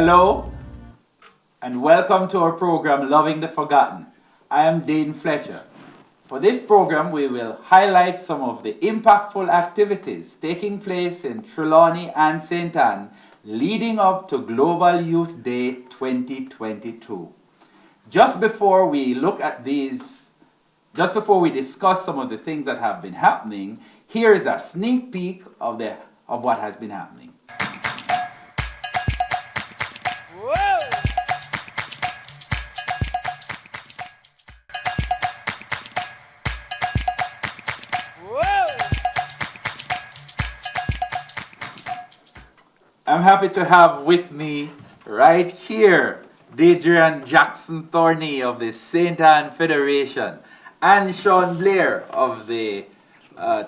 Hello and welcome to our program Loving the Forgotten. I am Dane Fletcher. For this program, we will highlight some of the impactful activities taking place in Trelawney and St. Anne leading up to Global Youth Day 2022. Just before we discuss some of the things that have been happening, here is a sneak peek of what has been happening. I'm happy to have with me right here Adrian Jackson Thorney of the St. Anne Federation and Sean Blair of the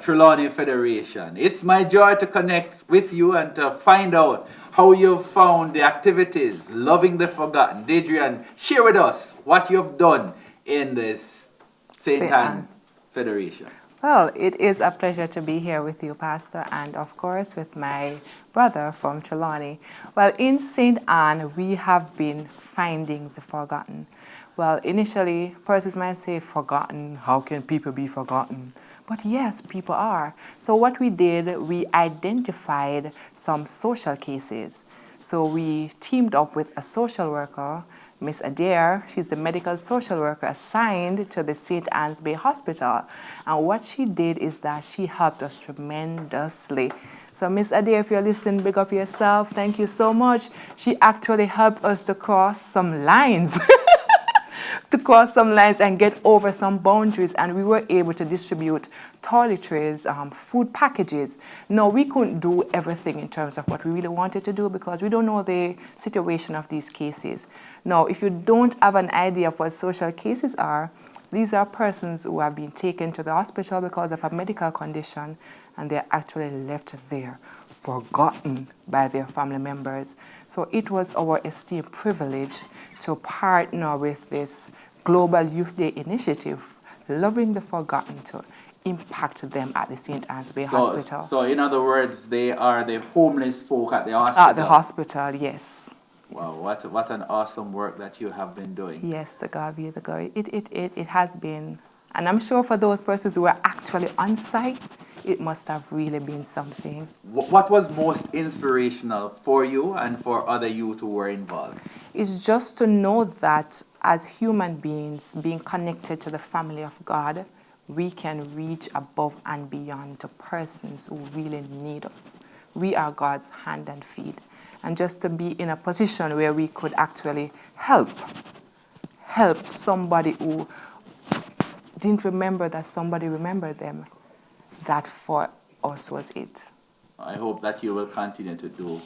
Trelawney Federation. It's my joy to connect with you and to find out how you've found the activities Loving the Forgotten. Adrian, share with us what you've done in this St. Anne Federation. Well, it is a pleasure to be here with you, Pastor, and of course with my brother from Trelawney. Well, in St. Anne, we have been finding the forgotten. Well, initially, persons might say, forgotten, how can people be forgotten? But yes, people are. So what we did, we identified some social cases. So we teamed up with a social worker, Miss Adair. She's the medical social worker assigned to the St. Anne's Bay Hospital. And what she did is that she helped us tremendously. So Miss Adair, if you're listening, big up yourself. Thank you so much. She actually helped us to cross some lines. And get over some boundaries, and we were able to distribute toiletries, food packages. No, we couldn't do everything in terms of what we really wanted to do because we don't know the situation of these cases. Now, if you don't have an idea of what social cases are, these are persons who have been taken to the hospital because of a medical condition and they're actually left there, forgotten by their family members. So it was our esteemed privilege to partner with this Global Youth Day initiative, Loving the Forgotten, to impact them at the St. Anne's Bay Hospital. So in other words, they are the homeless folk at the hospital? At the hospital, yes. Wow, yes. What an awesome work that you have been doing. Yes, to God be the glory. It has been, and I'm sure for those persons who were actually on site, it must have really been something. What was most inspirational for you and for other youth who were involved? It's just to know that as human beings, being connected to the family of God, we can reach above and beyond to persons who really need us. We are God's hand and feet. And just to be in a position where we could actually help somebody who didn't remember that somebody remembered them, that for us was it. I hope that you will continue to do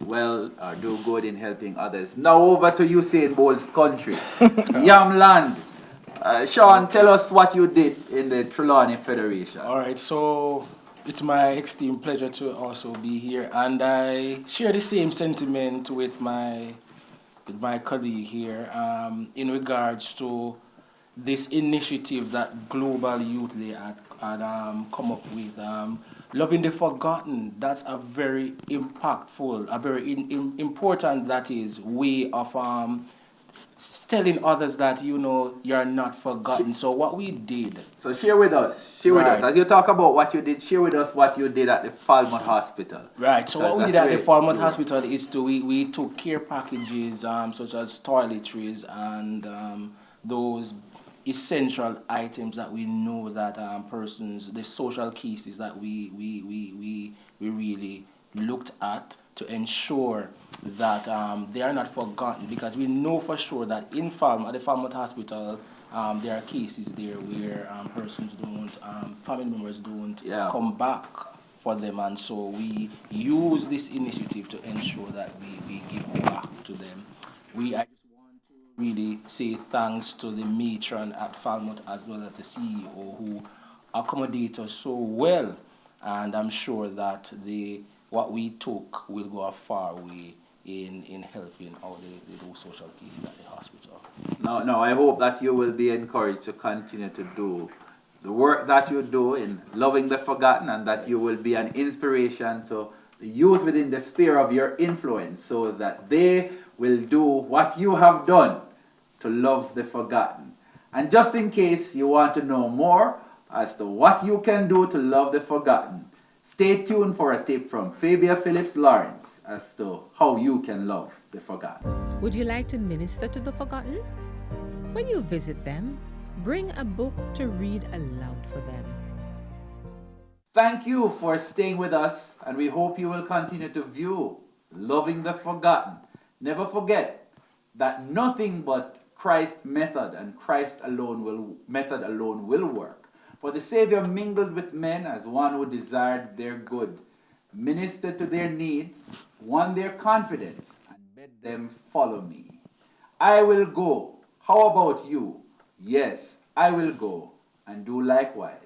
well or do good in helping others. Now over to Usain Bolt's country, Yamland. Sean, tell us what you did in the Trelawney Federation. All right, so it's my extreme pleasure to also be here, and I share the same sentiment with my colleague here in regards to this initiative that Global Youth Day had come up with. Loving the Forgotten, that's a very impactful, a very important, that is, way of telling others that, you're not forgotten. So what we did... So share with us. As you talk about what you did, share with us what you did at the Falmouth Hospital. Right, so what we did at the Falmouth Hospital is we took care packages such as toiletries and those essential items that we know that persons, the social cases that we really looked at to ensure that they are not forgotten, because we know for sure that at the Falmouth Hospital there are cases there where persons don't, family members don't come back for them, and so we use this initiative to ensure that we give back to them. I just want to really say thanks to the matron at Falmouth as well as the CEO who accommodate us so well, and I'm sure that what we took will go a far way in helping out those social cases at the hospital. Now, I hope that you will be encouraged to continue to do the work that you do in loving the forgotten, and that you will be an inspiration to the youth within the sphere of your influence, so that they will do what you have done to love the forgotten. And just in case you want to know more as to what you can do to love the forgotten, stay tuned for a tip from Fabia Phillips Lawrence as to how you can love the forgotten. Would you like to minister to the forgotten? When you visit them, bring a book to read aloud for them. Thank you for staying with us, and we hope you will continue to view Loving the Forgotten. Never forget that nothing but Christ's method and Christ alone will work. For the Savior mingled with men as one who desired their good, ministered to their needs, won their confidence, and bid them follow me. I will go. How about you? Yes, I will go and do likewise.